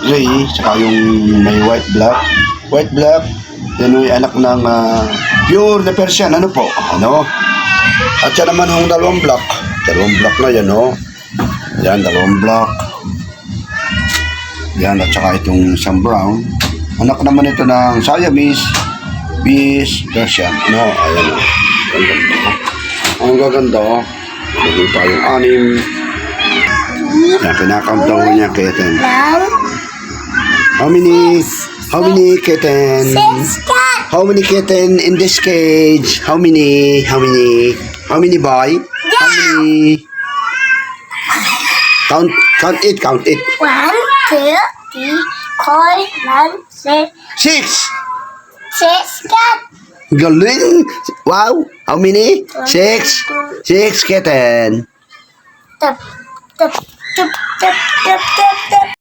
gray, saka yung may white black. White black, yan ay anak ng pure na Persian. Ano po? Ano? At yan naman yung dalawang black. Dalawang black na yan, no? Yan, dalawang black. Yan, at saka itong isang brown. Anak naman ito ng Siamese, Bees, Persian. No, ayan, no? Ang gaganda, oh. Lagay pa yung anim. Yan, kinakount daw niya kitten. How many kitten? 6 cat. How many kitten in this cage? How many? How many boy? How many? Count it. 1, 2, 3, 4, 5, 6. 6. 6 cat. Galing! Wow! How many? 6. 6 kitten. Tap, tap, tap, tap, tap, tap, tap.